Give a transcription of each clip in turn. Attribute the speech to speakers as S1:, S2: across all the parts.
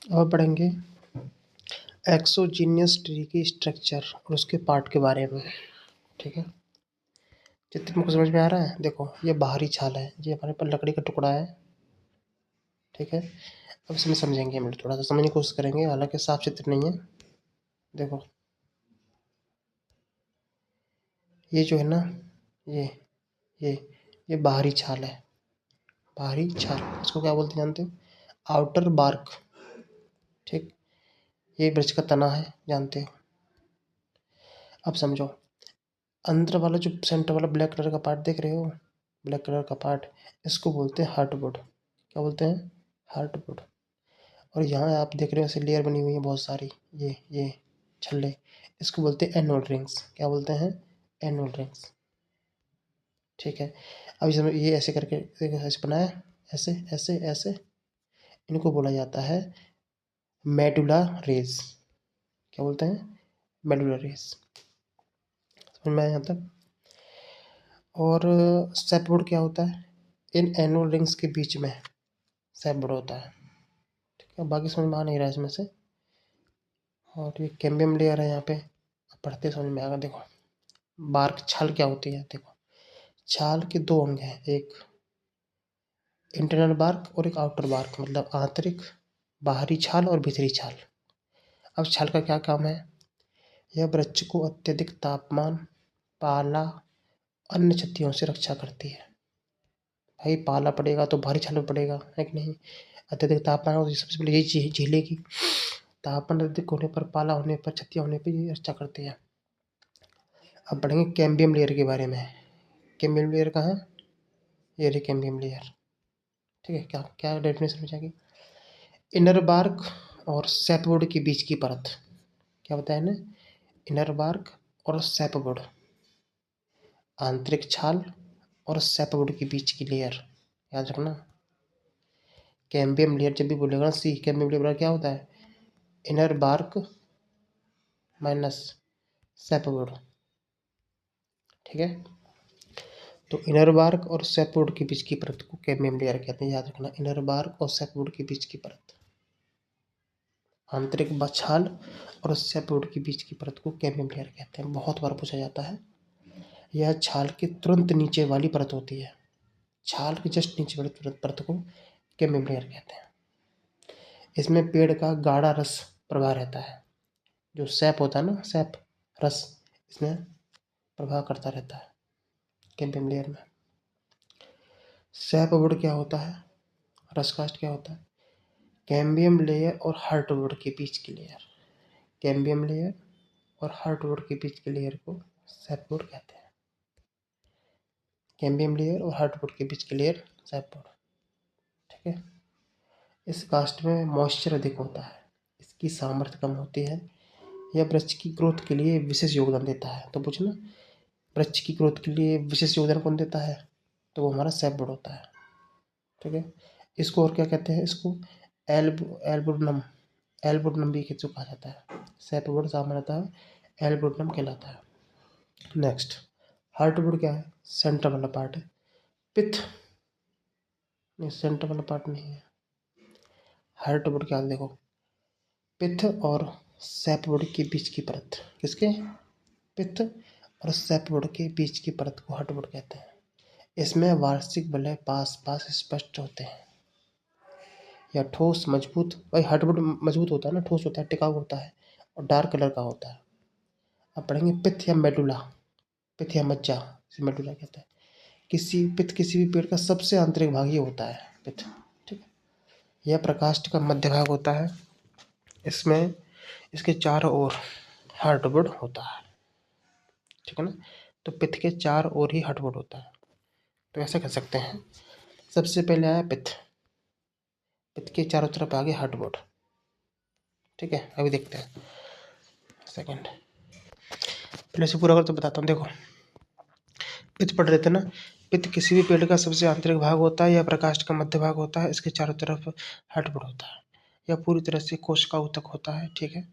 S1: अब पढ़ेंगे exogenous tree की स्ट्रक्चर और उसके पार्ट के बारे में। ठीक है, चित्र तुमको समझ में आ रहा है? देखो, ये बाहरी छाल है, ये हमारे पास लकड़ी का टुकड़ा है। ठीक है, अब इसमें समझेंगे, हम थोड़ा सा समझने की कोशिश करेंगे, हालांकि साफ चित्र नहीं है। देखो, ये जो है ना, ये ये ये बाहरी छाल है। बाहरी छाल, इसको क्या बोलते हैं जानते हो? Outer bark. ठीक, ये वृक्ष का तना है, जानते हो। अब समझो, अंदर वाला जो सेंटर वाला ब्लैक कलर का पार्ट देख रहे हो, ब्लैक कलर का पार्ट, इसको बोलते हैं हार्टवुड। क्या बोलते हैं? हार्टवुड। और यहाँ आप देख रहे हो ऐसे लेयर बनी हुई है बहुत सारी, ये छल्ले, इसको बोलते हैं एनोड रिंग्स। क्या बोलते हैं? Anode rings. ठीक है, अब इसमें ये ऐसे करके देखो, ऐसे बनाया, ऐसे ऐसे ऐसे, इनको बोला जाता है मेडुला रेस। क्या बोलते हैं? Medulla rays. समझ में आया यहाँ तक? और सेपवुड क्या होता है? इन एनोड रिंग्स के बीच में सेपवुड होता है। ठीक है, बाकी समझ में आ नहीं रहा है इसमें से। और ये कैम्बियम लेयर है यहाँ पे, अब पढ़ते समझ में आएगा। देखो, बार्क छाल क्या होती है? देखो, छाल के दो अंग हैं, एक इंटरनल बार्क और एक आउटर बार्क, मतलब आंतरिक बाहरी छाल और भीतरी छाल। अब छाल का क्या काम है? यह वृक्ष को अत्यधिक तापमान, पाला, अन्य क्षतियों से रक्षा करती है। भाई, पाला पड़ेगा तो बाहरी छाल में पड़ेगा, है कि नहीं? अत्यधिक तापमान हो तो सबसे पहले यही झेलेगी। तापमान अधिक होने पर, पाला होने पर, क्षतियाँ होने पर ये रक्षा करती है। अब पढ़ेंगे कैम्बियम लेयर के बारे में। कैम्बियम लेयर कहाँ है? ये रही कैम्बियम लेयर। ठीक है, क्या क्या डेफिनेशन में जाएगी? इनर बार्क और सैपवुड के बीच की परत। क्या बताया ना? इनर बार्क और सैपवुड, आंतरिक छाल और सैपवुड के बीच की लेयर, याद रखना। कैम्बियम लेयर जब भी बोलेगा ना, सी कैम्बियम लेयर क्या होता है? Inner bark minus sapwood. ठीक है, तो इनर बार्क और सैपवुड के बीच की परत को कैम्बियम लेयर कहते हैं, याद रखना। इनर बार्क और सैपवुड के बीच की परत, आंतरिक छाल और सैपवुड के बीच की परत को कैम्बियम लेयर कहते हैं। बहुत बार पूछा जाता है। यह छाल के तुरंत नीचे वाली परत होती है। छाल के जस्ट नीचे वाली परत को कैम्बियम लेयर कहते हैं। इसमें पेड़ का गाढ़ा रस प्रवाह रहता है। जो सैप होता है ना, सैप रस, इसमें प्रवाह करता रहता है कैम्बियम लेयर में। सैपवुड क्या होता है? रसकास्ट क्या होता है? कैम्बियम लेयर और हार्टवुड के बीच की लेयर। कैम्बियम लेयर और हार्टवुड के बीच की लेयर को सैपवुड कहते हैं। कैम्बियम लेयर और हार्टवुड के बीच की लेयर सैपवुड। ठीक है, इस कास्ट में मॉइस्चर अधिक होता है, इसकी सामर्थ्य कम होती है। यह वृक्ष की ग्रोथ के लिए विशेष योगदान देता है। तो पूछना, वृक्ष की ग्रोथ के लिए विशेष योगदान कौन देता है? तो वो हमारा सैपवुड होता है। ठीक है, इसको और क्या कहते हैं? इसको एल्बुडनम, एल्बुडनम भी किसको कहा जाता है? सैपवुड सामान्यतः एल्बुडनम कहलाता है। नेक्स्ट, हार्टवुड क्या है? सेंटर वाला पार्ट है। पिथ, नहीं, सेंटर वाला पार्ट नहीं है। हार्टवुड क्या है? देखो, पिथ और सैपवुड के बीच की परत, किसके? पिथ और सैपवुड के बीच की परत को हार्टवुड कहते हैं। इसमें वार्षिक वलय पास पास स्पष्ट होते हैं। या ठोस मजबूत, भाई हार्टवुड मजबूत होता है ना, ठोस होता है, टिकाऊ होता है और डार्क कलर का होता है। अब पढ़ेंगे पिथ या मेडुला। पिथ या मज्जा, इसे मेडुला कहते हैं। पिथ किसी भी पेड़ का सबसे आंतरिक भाग ये होता है, पिथ। ठीक है, यह प्रकाष्ठ का मध्य भाग होता है। इसमें इसके चारों ओर हार्टवुड होता है। ठीक है ना, तो पिथ के चार ओर ही हार्टवुड होता है। तो ऐसा कह सकते हैं, सबसे पहले आया पिथ, पिथ के चारों तरफ आगे हार्टवुड। ठीक है, अभी देखते हैं सेकंड, पहले से पूरा कर तो बताता हूँ। देखो, पिथ पढ़ रहे थे ना, पिथ किसी भी पेड़ का सबसे आंतरिक भाग होता है। यह प्रकाष्ठ का मध्य भाग होता है। इसके चारों तरफ हार्टवुड होता है। यह पूरी तरह से कोशिका ऊतक होता है। ठीक है,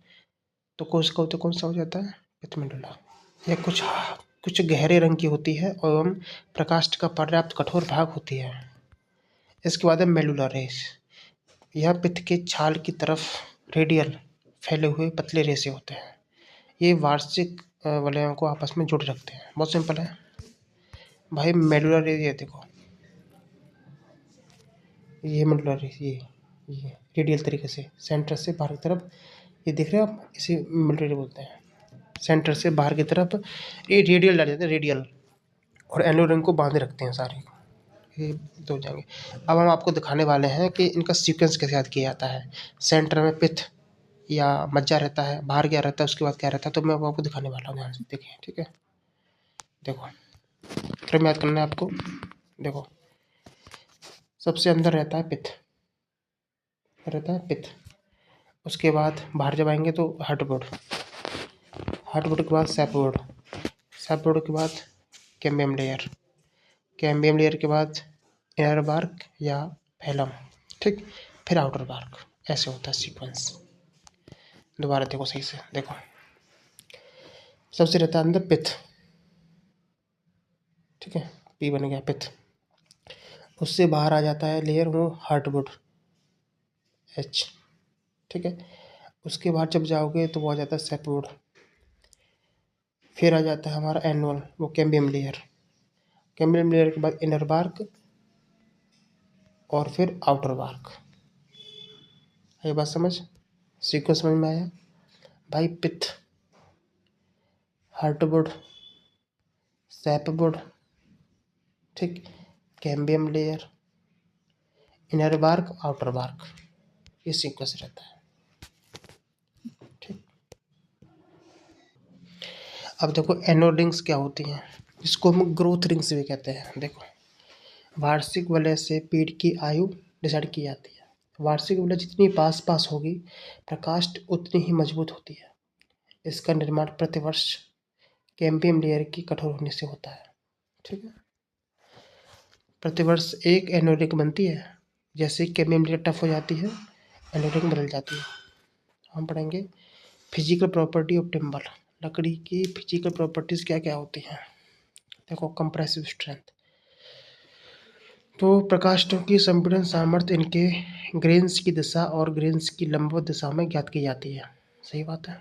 S1: तो कोशिका ऊतक कौन सा हो जाता है? पिथ मेडुला। यह कुछ गहरे रंग की होती है एवं प्रकाष्ठ का पर्याप्त कठोर भाग होती है। इसके बाद है मेडुला रेस। यह पित्त के छाल की तरफ रेडियल फैले हुए पतले रेशे होते हैं। ये वार्षिक वलयों को आपस में जोड़े रखते हैं। बहुत सिंपल है भाई। मेडुलर एरिया देखो, ये मेडुलर ये रेडियल तरीके से सेंटर से बाहर की तरफ, ये देख रहे हो आप, इसे मेडुलर बोलते हैं। सेंटर से बाहर की तरफ ये रेडियल डाल देते हैं, रेडियल, और एनुलर रिंग को बांधे रखते हैं सारे। ये दो जाएंगे। अब हम आपको दिखाने वाले हैं कि इनका सीक्वेंस कैसे याद किया जाता है। सेंटर में पित्त या मज्जा रहता है, बाहर क्या रहता है, उसके बाद क्या रहता है, तो मैं वो आपको दिखाने वाला हूँ। ध्यान से देखिए, ठीक है। देखो, क्रम याद करना है आपको। देखो, सबसे अंदर रहता है पित्त, रहता है पित्त। उसके बाद बाहर जब आएंगे तो हार्टबोर्ड, हार्टबोर्ड के बाद सैपबोर्ड, सैपबोर्ड के बाद कैम्बियम लेयर, कैम्बियम लेयर के बाद इनर बार्क या फैलम, ठीक, फिर आउटर बार्क। ऐसे होता है सीक्वेंस। दोबारा देखो सही से, देखो, सबसे रहता है अंदर पित्त, ठीक है, पी बन गया पित्त। उससे बाहर आ जाता है लेयर वो हार्टवुड, एच, ठीक है। उसके बाद जब जाओगे तो वो आ जाता है सेपवुड। फिर आ जाता है हमारा एनुअल, वो कैम्बियम लेयर, कैम्बियम लेयर के बाद इनर बार्क और फिर आउटर बार्क। ये बात समझ, सीक्वेंस समझ में आया भाई। पित्त, हार्टवुड, सेपवुड, ठीक, cambium layer, inner bark, outer bark, ये सीक्वेंस रहता है, ठीक। अब देखो एनुअल रिंग्स क्या होती हैं, इसको हम ग्रोथ रिंग्स भी कहते हैं। देखो, वार्षिक वलय से पेड़ की आयु डिसाइड की जाती है। वार्षिक वलय जितनी पास पास होगी प्रकाष्ठ उतनी ही मजबूत होती है। इसका निर्माण प्रतिवर्ष कैम्बियम लेयर की कठोर होने से होता है, ठीक है। प्रतिवर्ष एक एनुअल रिंग बनती है। जैसे कैम्बियम लेयर टफ हो जाती है, एनुअल रिंग बदल जाती है। हम पढ़ेंगे फिजिकल प्रॉपर्टी ऑफ टिम्बर, लकड़ी की फिजिकल प्रॉपर्टीज क्या क्या होती हैं। देखो, कंप्रेसिव स्ट्रेंथ, तो प्रकाष्ठों की संपीड़न सामर्थ्य इनके ग्रेन्स की दिशा और ग्रेन्स की लंबवत दिशा में ज्ञात की जाती है। सही बात है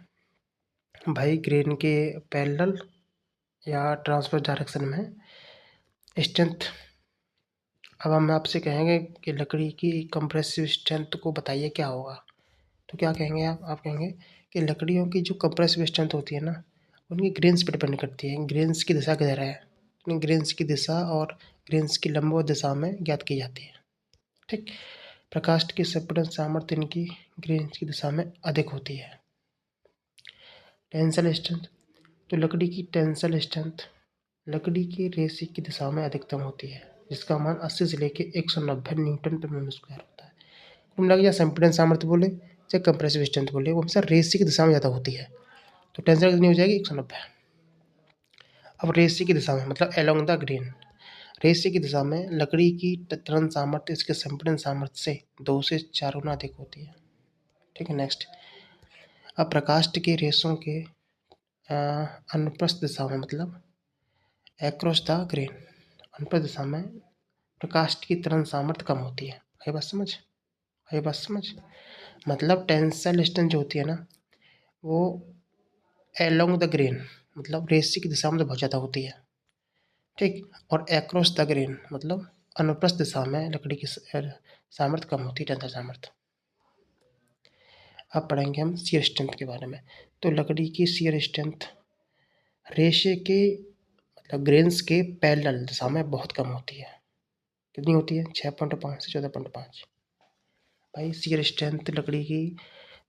S1: भाई। ग्रेन के पैरेलल या ट्रांसवर्स डायरेक्शन में स्ट्रेंथ। अब हम आपसे कहेंगे कि लकड़ी की कंप्रेसिव स्ट्रेंथ को बताइए क्या होगा, तो क्या कहेंगे आप कहेंगे कि लकड़ियों की जो कंप्रेसिव स्ट्रेंथ होती है ना, उनकी ग्रेन्स पर डिपेंड करती है। ग्रेन्स की दिशा किधर है, ग्रेन्स की दिशा और ग्रेन्स की लंबवत दिशा में ज्ञात की जाती है, ठीक। प्रकाश की संपीड़न सामर्थ्य इनकी ग्रेन्स की दिशा में अधिक होती है। टेंसल स्ट्रेंथ, तो लकड़ी की टेंसल स्ट्रेंथ लकड़ी की रेशे की दिशा में अधिकतम होती है, जिसका मान 80 से लेकर 190 न्यूटन पर मिली स्क्वायर होता है। कुल मिला के या संपीड़न सामर्थ्य बोले चाहे कंप्रेसिव स्ट्रेंथ बोले, वो हमेशा रेशे की दिशा में ज़्यादा होती है। तो टेंसल कितनी हो जाएगी, 190। अब रेशे की दिशा में मतलब एलोंग द ग्रेन, रेशे की दिशा में लकड़ी की त्वरण सामर्थ्य इसके संपीड़न सामर्थ्य से 2 से 4 गुना अधिक होती है, ठीक है। नेक्स्ट, अब प्रकाष्ठ के रेशों के अनुप्रस्थ दिशा में मतलब एक्रॉस द ग्रेन, अनुप्रस्थ दिशा में प्रकाष्ठ की त्वरण सामर्थ्य कम होती है। ये बात समझ, ये बात समझ, मतलब टेंसाइल स्ट्रेंथ जो होती है ना, वो एलोंग द ग्रेन मतलब रेशे की दिशा में तो बहुत ज़्यादा होती है, ठीक, और एक्रॉस द ग्रेन मतलब अनुप्रस्थ दिशा में लकड़ी की सामर्थ्य कम होती है, टेंसाइल सामर्थ्य। अब पढ़ेंगे हम शियर स्ट्रेंथ के बारे में। तो लकड़ी की शियर स्ट्रेंथ रेशे के मतलब ग्रेन्स के पैरेलल दिशा में बहुत कम होती है। कितनी होती है, 6.5 से 14.5। भाई शियर स्ट्रेंथ लकड़ी की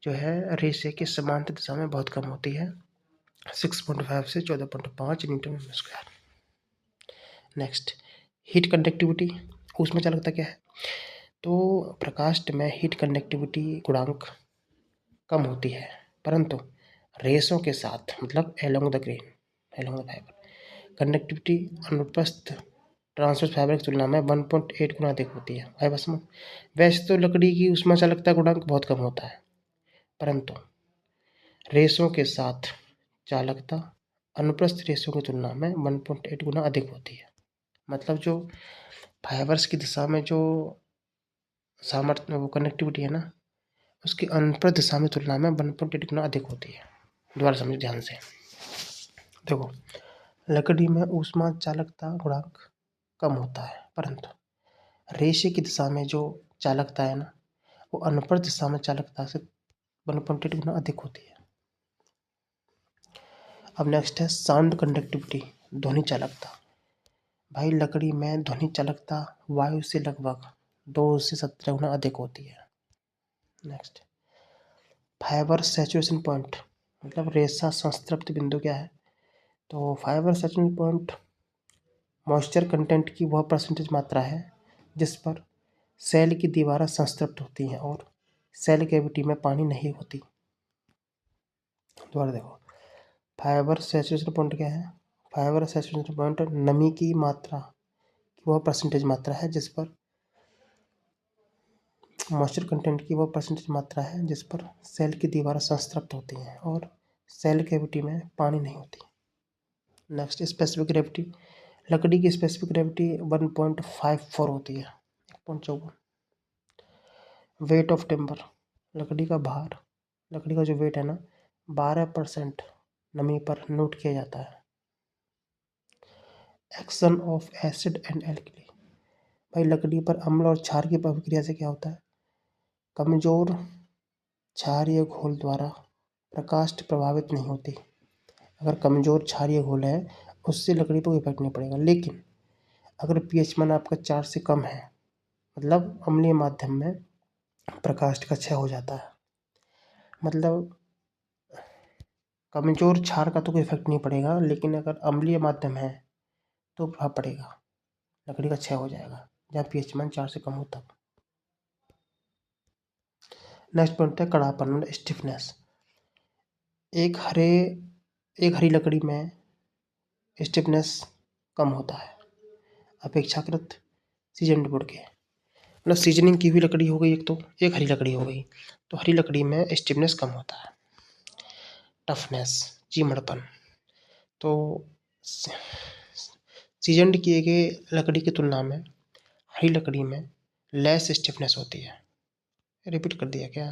S1: जो है रेशे के समांतर दिशा में बहुत कम होती है, 6.5 से 14.5 Newton square. Next, heat conductivity, उसमें क्या लगता क्या है, तो प्रकाष्ठ में हीट कंडक्टिविटी गुणांक कम होती है, परंतु रेशों के साथ मतलब along the grain, along the fibre conductivity अनुप्रस्थ ट्रांसवर्स फाइबर की तुलना में 1.8 गुना अधिक होती है। भाई बस में वैसे तो लकड़ी की उसमें चालकता गुणांक बहुत कम होता है, परंतु रेशों के साथ चालकता अनुप्रस्थ रेशों की तुलना में 1.8 गुना अधिक होती है। मतलब जो फाइबर्स की दिशा में जो सामर्थ्य वो कनेक्टिविटी है ना, उसकी अनुप्रस्थ दिशा में तुलना में 1.8 गुना अधिक होती है। दोबारा समझो ध्यान से। देखो, लकड़ी में ऊष्मा चालकता गुणांक कम होता है, परंतु रेशे की दिशा में जो चालकता है ना, वो अनुप्रस्थ दिशा में चालकता से 1.8 गुना अधिक होती है। अब नेक्स्ट है साउंड कंडक्टिविटी, ध्वनि चालकता। भाई लकड़ी में ध्वनि चालकता वायु से लगभग 2 से 17 गुना अधिक होती है। नेक्स्ट, फाइबर सैचुरेशन पॉइंट, मतलब रेशा संतृप्ति बिंदु क्या है? तो fibre saturation point moisture content की वह परसेंटेज मात्रा है जिस पर सेल की दीवारें संतृप्त होती हैं और सेल कैविटी में पानी नहीं होती। दोबारा देखो, फाइबर सैचुरेशन पॉइंट क्या है? फाइबर सैचुरेशन पॉइंट नमी की मात्रा की वह परसेंटेज मात्रा है जिस पर मॉइस्चर कंटेंट की वह परसेंटेज मात्रा है जिस पर सेल की दीवारें संतृप्त होती हैं और सेल कैविटी में पानी नहीं होती। नेक्स्ट, स्पेसिफिक ग्रेविटी, लकड़ी की स्पेसिफिक ग्रेविटी 1.54 होती है, 1.54। वेट ऑफ टिम्बर, लकड़ी का भार, लकड़ी का जो वेट है ना, 12% नमी पर नोट किया जाता है। Action of acid and alkali, भाई लकड़ी पर अम्ल और क्षार की प्रक्रिया से क्या होता है? कमजोर क्षारीय घोल द्वारा प्रकाष्ठ प्रभावित नहीं होती। अगर कमजोर क्षारीय घोल है उससे लकड़ी पर कोई इफेक्ट नहीं पड़ेगा, लेकिन अगर पीएच मान आपका 4 से कम है, मतलब अम्लीय माध्यम में प्रकाष्ठ का क्षय हो जाता है। मतलब कमजोर क्षार का तो कोई इफेक्ट नहीं पड़ेगा, लेकिन अगर अम्लीय माध्यम है तो प्रभाव पड़ेगा, लकड़ी का क्षय हो जाएगा जहाँ पीएच मान 4 से कम हो तब। नेक्स्ट पॉइंट है कड़ापन, मतलब स्टिफनेस। एक हरी लकड़ी में स्टिफनेस कम होता है अपेक्षाकृत सीजनड वुड के, मतलब सीजनिंग की हुई लकड़ी हो गई एक, तो एक हरी लकड़ी हो गई, तो हरी लकड़ी में स्टिफनेस कम होता है। टफनेस, चिमड़पन, तो सीजनड किए गए लकड़ी की तुलना में हरी लकड़ी में लेस स्टिफनेस होती है। रिपीट कर दिया क्या?